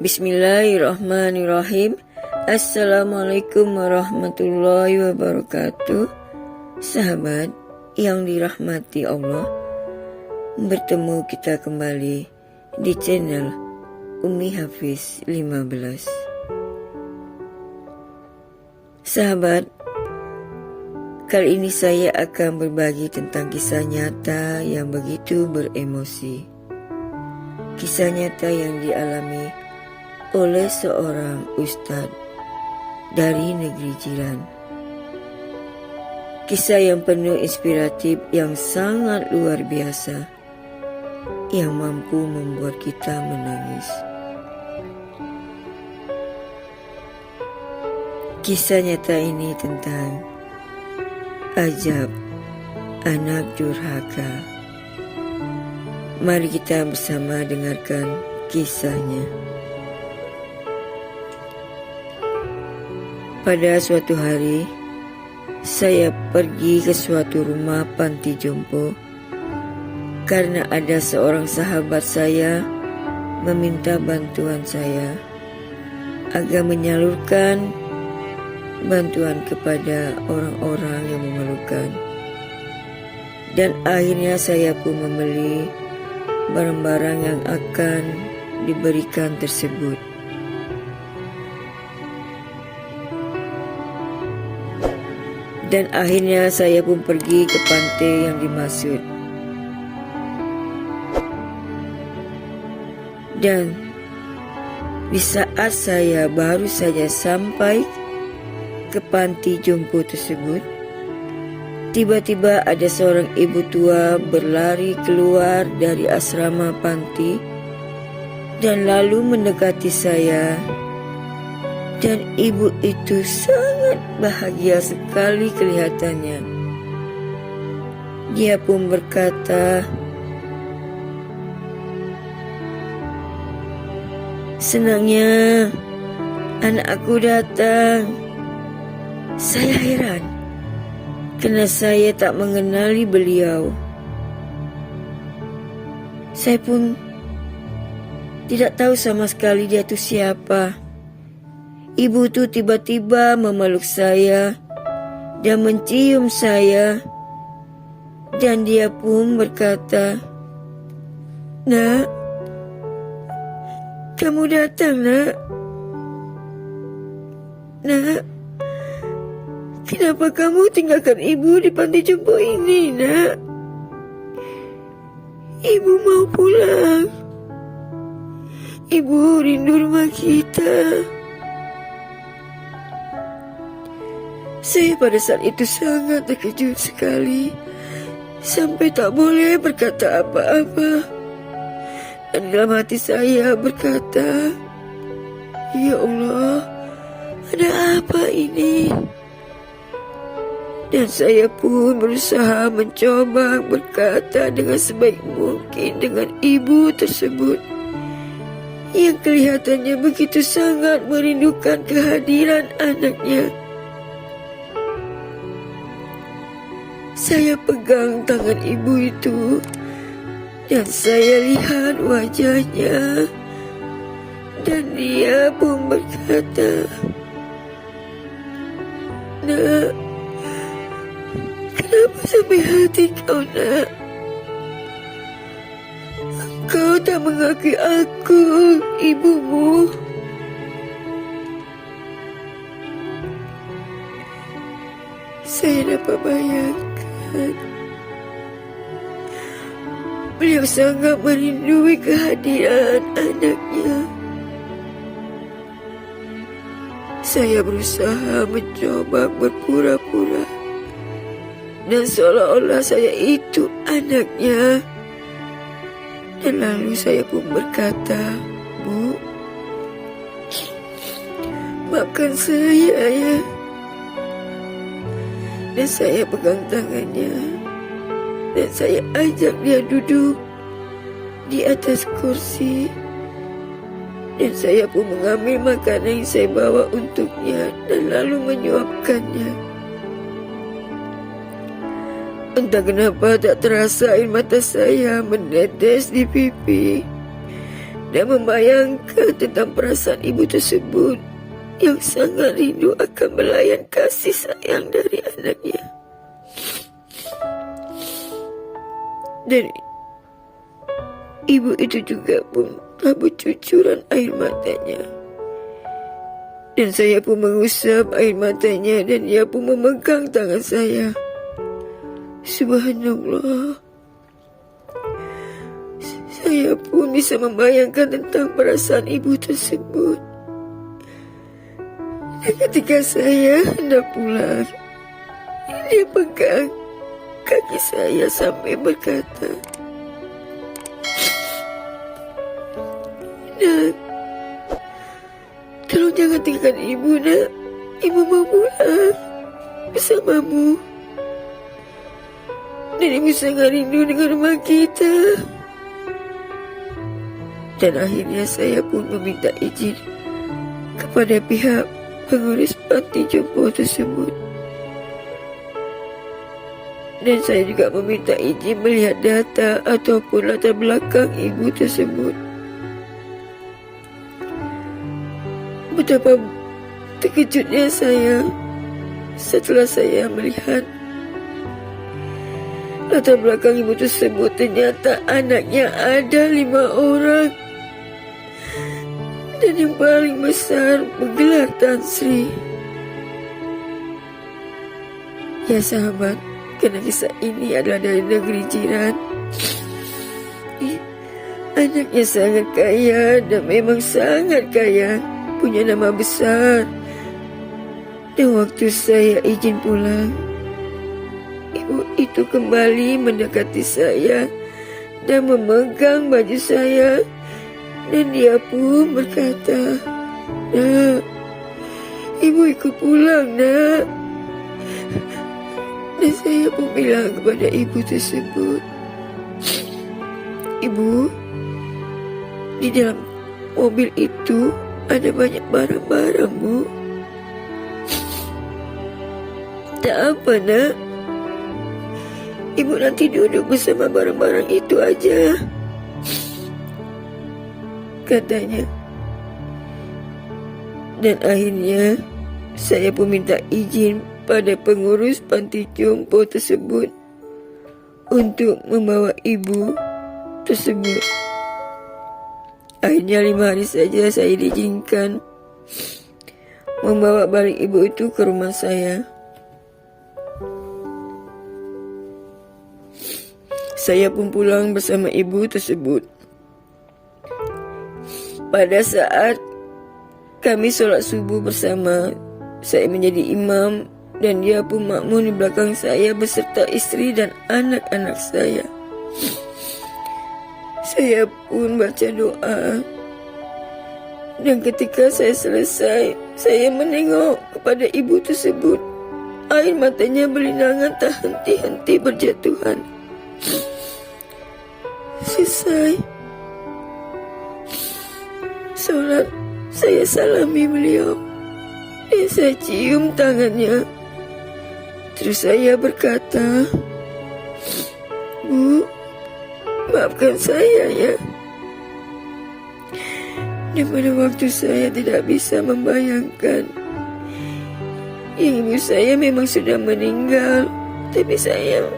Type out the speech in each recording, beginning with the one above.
Bismillahirrahmanirrahim. Assalamualaikum warahmatullahi wabarakatuh. Sahabat yang dirahmati Allah, bertemu kita kembali di channel Umi Hafiz 15. Sahabat, kali ini saya akan berbagi tentang kisah nyata yang begitu beremosi. Kisah nyata yang dialami oleh seorang ustadz dari negeri jiran. Kisah yang penuh inspiratif yang sangat luar biasa, yang mampu membuat kita menangis. Kisah nyata ini tentang Ajab, anak durhaka. Mari kita bersama dengarkan kisahnya. Pada suatu hari, saya pergi ke suatu rumah panti jompo karena ada seorang sahabat saya meminta bantuan saya agar menyalurkan bantuan kepada orang-orang yang memerlukan. Dan akhirnya saya pun membeli barang-barang yang akan diberikan tersebut. Dan akhirnya saya pun pergi ke pantai yang dimaksud. Dan di saat saya baru saja sampai ke panti jompo tersebut, tiba-tiba ada seorang ibu tua berlari keluar dari asrama panti dan lalu mendekati saya. Dan ibu itu sangat bahagia sekali kelihatannya. Dia pun berkata, "Senangnya anak aku datang." Saya heran karena saya tak mengenali beliau. Saya pun tidak tahu sama sekali dia itu siapa. Ibu itu tiba-tiba memeluk saya dan mencium saya. Dan dia pun berkata, "Nak, kamu datang, nak. Nak, kenapa kamu tinggalkan ibu di panti jompo ini, nak? Ibu mau pulang. Ibu rindu rumah kita." Saya pada saat itu sangat terkejut sekali, sampai tak boleh berkata apa-apa. Dan dalam hati saya berkata, "Ya Allah, ada apa ini?" Dan saya pun berusaha mencoba berkata dengan sebaik mungkin dengan ibu tersebut, yang kelihatannya begitu sangat merindukan kehadiran anaknya. Saya pegang tangan ibu itu dan saya lihat wajahnya, dan dia pun berkata, "Nak, kenapa sampai hati kau, nak? Kau tak mengakui aku, ibumu." Saya dapat bayangkan beliau sangat merindui kehadiran anaknya. Saya berusaha mencoba berpura-pura dan seolah-olah saya itu anaknya. Dan lalu saya pun berkata, "Bu, maafkan saya ya." Dan saya pegang tangannya dan saya ajak dia duduk di atas kursi. Dan saya pun mengambil makanan yang saya bawa untuknya dan lalu menyuapkannya. Entah kenapa tak terasa air mata saya menetes di pipi. dan membayangkan tentang perasaan ibu tersebut yang sangat rindu akan belayan kasih sayang dari anaknya. Dan ibu itu juga pun telah bercucuran air matanya. Dan saya pun mengusap air matanya dan ia pun memegang tangan saya. Subhanallah. Saya pun bisa membayangkan tentang perasaan ibu tersebut. Dan ketika saya hendak pulang, dia pegang kaki saya sampai berkata, "Nak, tolong jangan tinggalkan ibu, nak. Ibu mau pulang bersamamu. Dan ibu sangat rindu dengan rumah kita." Dan akhirnya saya pun meminta izin kepada pihak pengurus panti jompo tersebut. Dan saya juga meminta izin melihat data ataupun latar belakang ibu tersebut. Betapa terkejutnya saya setelah saya melihat latar belakang ibu tersebut. Ternyata anaknya ada 5 orang. Dan yang paling besar bergelar Tan Sri. Ya sahabat, karena kisah ini adalah dari negeri jiran. Anaknya sangat kaya dan memang sangat kaya, punya nama besar. Dan waktu saya izin pulang, ibu itu kembali mendekati saya dan memegang baju saya. Dan dia pun berkata, "Nak, ibu ikut pulang, nak." Dan saya pun bilang kepada ibu tersebut, "Ibu, di dalam mobil itu ada banyak barang-barang, Bu." "Tak apa, nak. Ibu nanti duduk bersama barang-barang itu aja," katanya. Dan akhirnya saya pun minta izin pada pengurus panti jompo tersebut untuk membawa ibu tersebut. Akhirnya 5 hari saja saya diizinkan membawa balik ibu itu ke rumah saya. Saya pun pulang bersama ibu tersebut. Pada saat kami solat subuh bersama, saya menjadi imam dan dia pun makmum di belakang saya beserta isteri dan anak-anak saya. Saya pun baca doa. Dan ketika saya selesai, saya menengok kepada ibu tersebut. Air matanya berlinangan tak henti-henti berjatuhan. Selesai solat, saya salami beliau dan saya cium tangannya. Terus saya berkata, "Bu, maafkan saya ya." Dan pada waktu saya tidak bisa membayangkan yang ibu saya memang sudah meninggal, tapi saya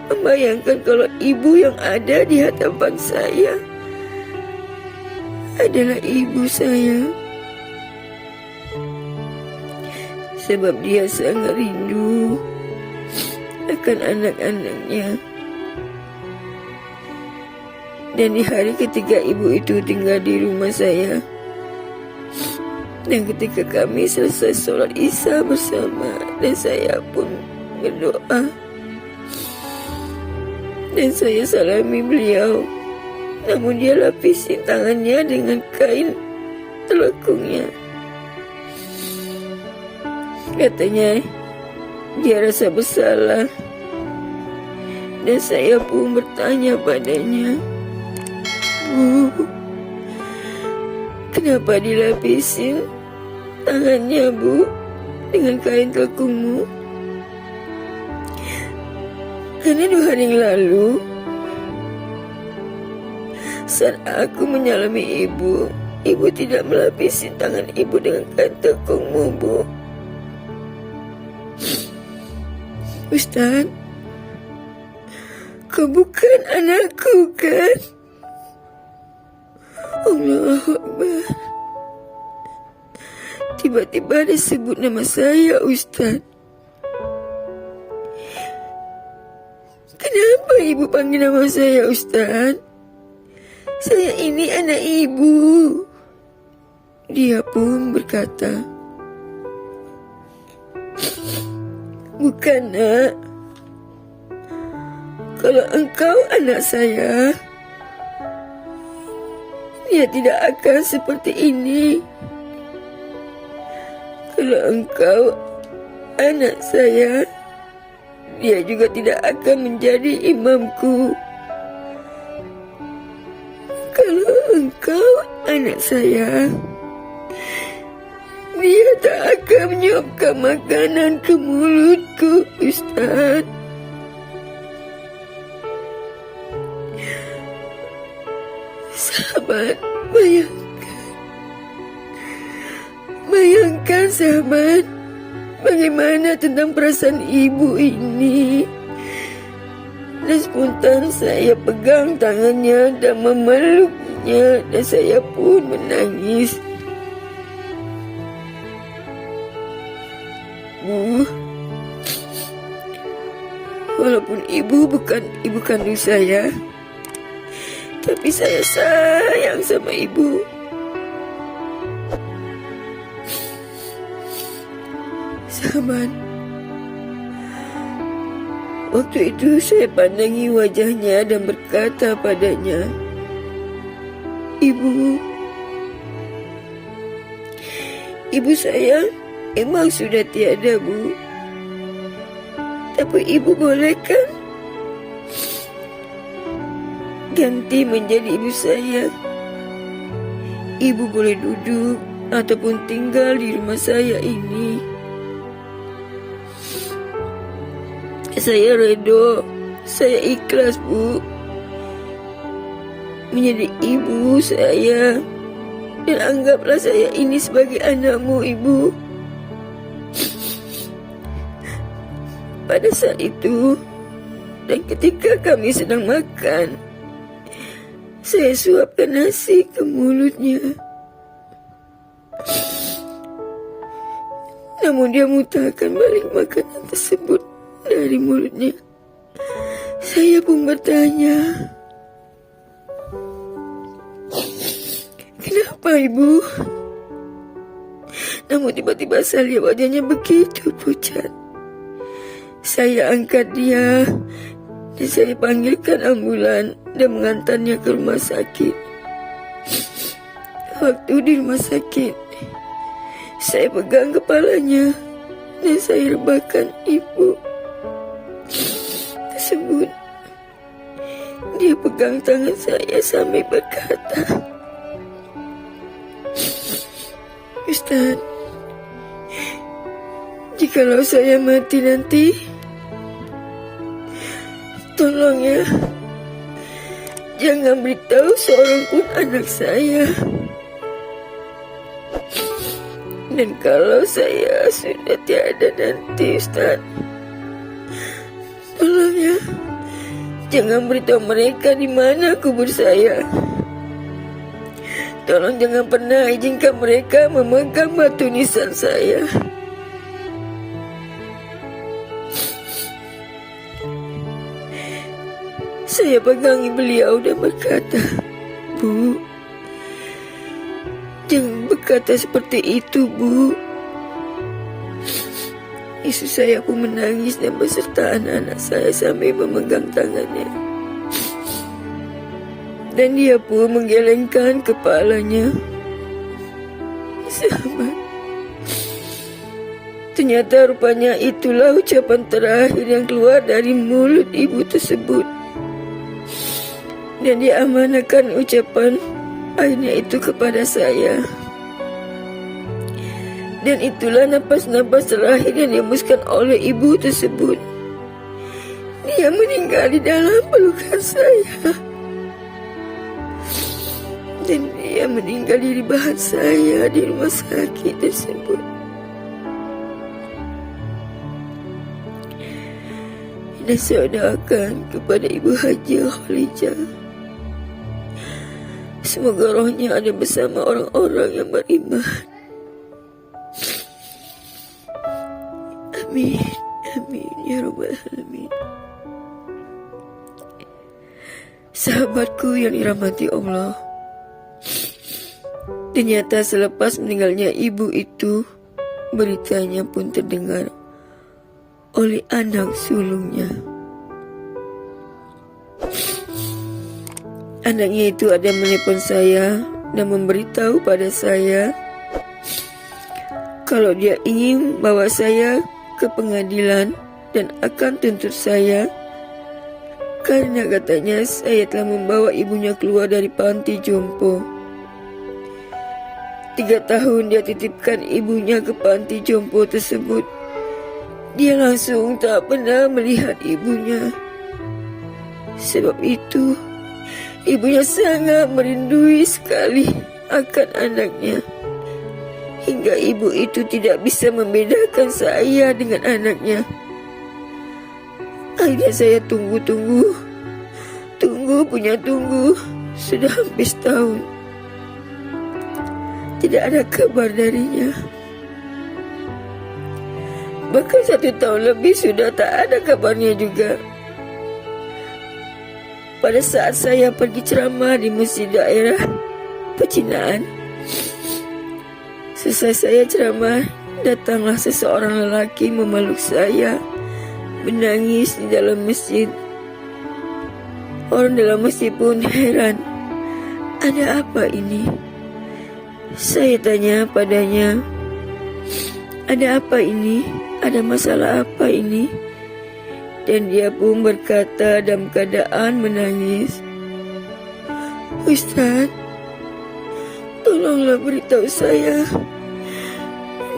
membayangkan kalau ibu yang ada di hadapan saya adalah ibu saya. Sebab dia sangat rindu akan anak-anaknya. Dan di hari ketiga ibu itu tinggal di rumah saya. Dan ketika kami selesai solat Isya bersama, dan saya pun berdoa, dan saya salami beliau. Namun dia lapisi tangannya dengan kain telekungnya. Katanya dia rasa bersalah. Dan saya pun bertanya padanya, "Bu, kenapa dilapisin tangannya, Bu, dengan kain telekungmu?" Karena 2 hari yang lalu Saat aku menyalami ibu, ibu tidak melapisi tangan ibu dengan kain tekungmu, Bu. Ustaz, kau bukan anakku, kan? Allahu Akbar. Tiba-tiba disebut nama saya, Ustaz. Kenapa ibu panggil nama saya, Ustaz? Saya ini anak ibu. Dia pun berkata, bukan, Nak. Kalau engkau anak saya, dia tidak akan seperti ini. Kalau engkau anak saya, dia juga tidak akan menjadi imamku. Kalau engkau anak saya, dia tak akan menyiapkan makanan ke mulutku, Ustaz. Sahabat, bayangkan sahabat, bagaimana tentang perasaan ibu ini. Dan spontan saya pegang tangannya dan memeluknya, dan saya pun menangis. Bu, walaupun ibu bukan ibu kandung saya, tapi saya sayang sama ibu. Sahabat, waktu itu saya pandangi wajahnya dan berkata padanya, Ibu saya emang sudah tiada, Bu. Tapi ibu boleh kan ganti menjadi ibu saya. Ibu boleh duduk ataupun tinggal di rumah saya ini. Saya redha, saya ikhlas, Bu, menjadi ibu saya. Dan anggaplah saya ini sebagai anakmu, Ibu. Pada saat itu, dan ketika kami sedang makan, saya suapkan nasi ke mulutnya. Namun dia muntahkan balik makanan tersebut dari mulutnya. Saya pun bertanya, kenapa, Ibu? Namun tiba-tiba saya lihat wajahnya begitu pucat. Saya angkat dia dan saya panggilkan ambulan dan mengantarnya ke rumah sakit. Waktu di rumah sakit, saya pegang kepalanya dan saya rebahkan ibu tersebut. Dia pegang tangan saya sambil berkata, Ustaz, jikalau saya mati nanti, tolong ya, jangan beritahu seorang pun anak saya. Dan kalau saya sudah tiada nanti, Ustaz, tolong ya, jangan beritahu mereka di mana kubur saya. Tolong jangan pernah izinkan mereka memegang batu nisan saya. Saya pegangi beliau dan berkata, Bu, jangan berkata seperti itu, Bu. Istri saya pun menangis dan beserta anak-anak saya sambil memegang tangannya. Dan dia pun menggelengkan kepalanya. Sahabat, ternyata rupanya itulah ucapan terakhir yang keluar dari mulut ibu tersebut. Dan dia amanahkan ucapan akhirnya itu kepada saya. Dan itulah napas-napas terakhir yang dihembuskan oleh ibu tersebut. Dia meninggal di dalam pelukan saya. dan dia meninggal di rebahan saya di rumah sakit tersebut. Dan saya doakan kepada Ibu Haji Khalijah, semoga rohnya ada bersama orang-orang yang beriman. Amin, amin ya rabbal alamin. Sahabatku yang dirahmati Allah, ternyata selepas meninggalnya ibu itu, beritanya pun terdengar oleh anak sulungnya. Anaknya itu ada menelpon saya dan memberitahu pada saya kalau dia ingin bawa saya ke pengadilan dan akan tuntut saya karena katanya saya telah membawa ibunya keluar dari panti jompo. 3 tahun dia titipkan ibunya ke panti jompo tersebut. Dia langsung tak pernah melihat ibunya. Sebab itu, ibunya sangat merindui sekali akan anaknya. Hingga ibu itu tidak bisa membedakan saya dengan anaknya. Akhirnya saya tunggu, sudah hampir setahun. Tidak ada kabar darinya. Bahkan 1 tahun lebih sudah tak ada kabarnya juga. Pada saat saya pergi ceramah di masjid daerah Pecinaan, selesai saya ceramah, datanglah seseorang lelaki memeluk saya, menangis di dalam masjid. Orang dalam masjid pun heran, ada apa ini? Saya tanya padanya, ada apa ini? Ada masalah apa ini? Dan dia pun berkata dalam keadaan menangis, Ustaz, tolonglah beritahu saya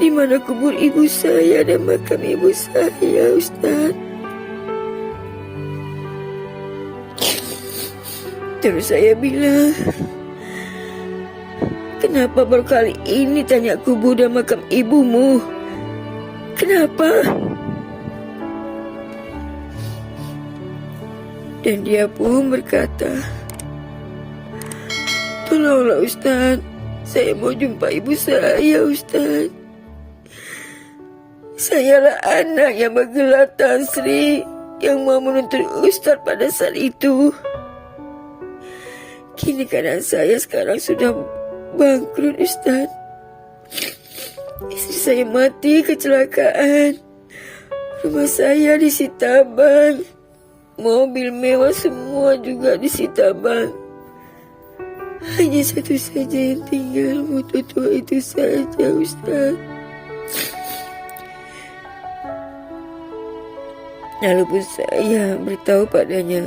di mana kubur ibu saya dan makam ibu saya, Ustaz. Terus saya bilang, kenapa baru kali ini tanya kubur dan makam ibumu? Kenapa? Dan dia pun berkata, tolonglah Ustaz, saya mau jumpa ibu saya, Ustaz. Sayalah anak yang bergelar Tan Sri yang mau menuntut Ustaz pada saat itu. Kini keadaan saya sekarang sudah bangkrut, Ustaz. Istri saya mati kecelakaan. Rumah saya disita bank. Mobil mewah semua juga disita bank. Hanya satu saja yang tinggal, motor tua itu saja, Ustaz. Lalu pun saya beritahu padanya,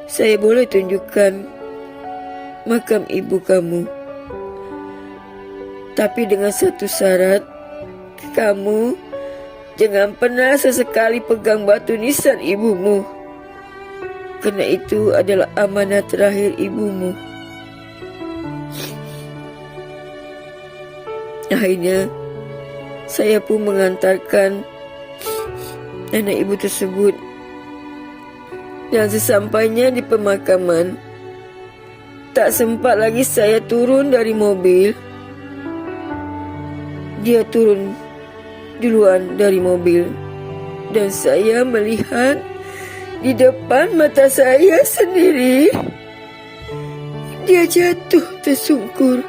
saya boleh tunjukkan makam ibu kamu, tapi dengan satu syarat, kamu jangan pernah sesekali pegang batu nisan ibumu, karena itu adalah amanah terakhir ibumu. Akhirnya saya pun mengantarkan anak ibu tersebut, dan sesampainya di pemakaman, tak sempat lagi saya turun dari mobil. Dia turun duluan dari mobil, dan saya melihat di depan mata saya sendiri dia jatuh tersungkur.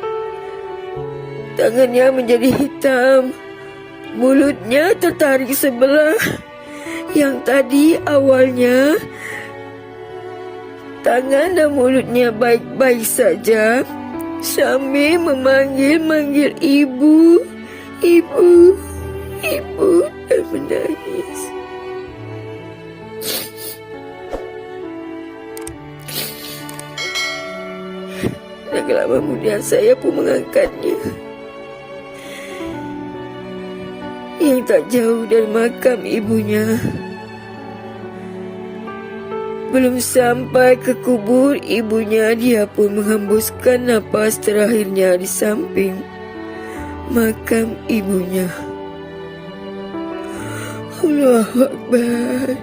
Tangannya menjadi hitam, mulutnya tertarik sebelah. Yang tadi awalnya tangan dan mulutnya baik-baik saja, sambil memanggil-manggil ibu, ibu, ibu, dan menangis. Dan lama kemudian saya pun mengangkatnya. Yang tak jauh dari makam ibunya, Sebelum sampai ke kubur ibunya, dia pun menghembuskan napas terakhirnya di samping makam ibunya. Allahu Akbar,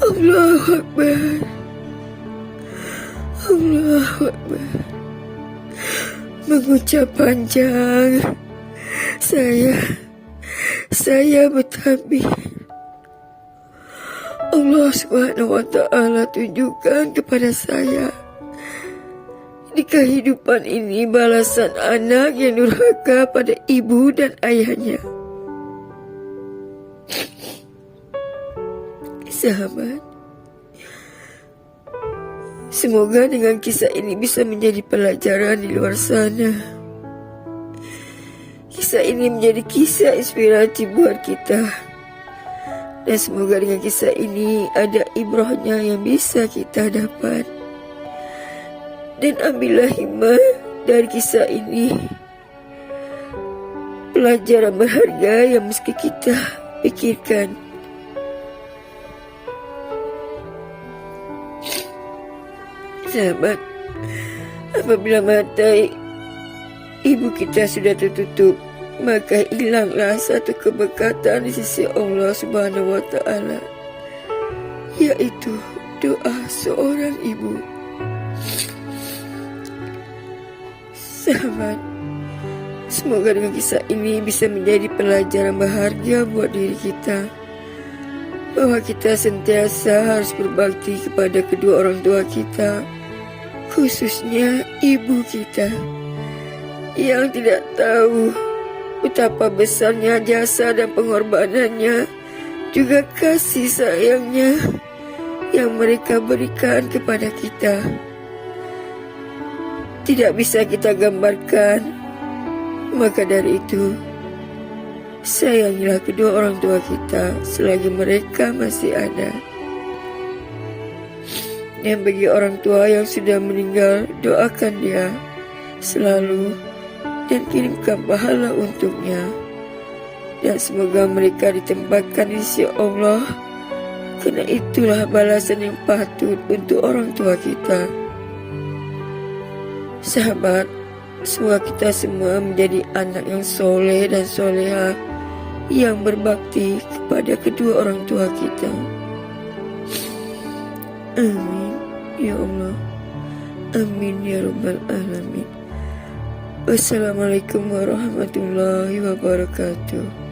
Allahu Akbar, Allahu Akbar. Mengucap panjang, saya bertakbir. Allah Subhanahu wa Ta'ala tunjukkan kepada saya di kehidupan ini balasan anak yang durhaka pada ibu dan ayahnya. Sahabat, semoga dengan kisah ini bisa menjadi pelajaran di luar sana. Kisah ini menjadi kisah inspirasi buat kita. Dan semoga dengan kisah ini ada ibrahnya yang bisa kita dapat. Dan ambillah hikmah dari kisah ini. Pelajaran berharga yang mesti kita pikirkan. Sahabat, apabila mata ibu kita sudah tertutup, maka hilanglah satu keberkatan di sisi Allah Subhanahu wa Ta'ala, yaitu doa seorang ibu. Sahabat, semoga dengan kisah ini bisa menjadi pelajaran berharga buat diri kita, bahwa kita sentiasa harus berbakti kepada kedua orang tua kita, khususnya ibu kita, yang tidak tahu betapa besarnya jasa dan pengorbanannya, juga kasih sayangnya yang mereka berikan kepada kita. Tidak bisa kita gambarkan. Maka dari itu, sayangilah kedua orang tua kita selagi mereka masih ada. Dan bagi orang tua yang sudah meninggal, doakan dia selalu dan kirimkan pahala untuknya. Dan semoga mereka ditempatkan di sisi Allah, karena itulah balasan yang patut untuk orang tua kita. Sahabat, semoga kita semua menjadi anak yang soleh dan soleha, yang berbakti kepada kedua orang tua kita. Amin ya Allah, amin ya Rabbal Alamin. Wassalamualaikum warahmatullahi wabarakatuh.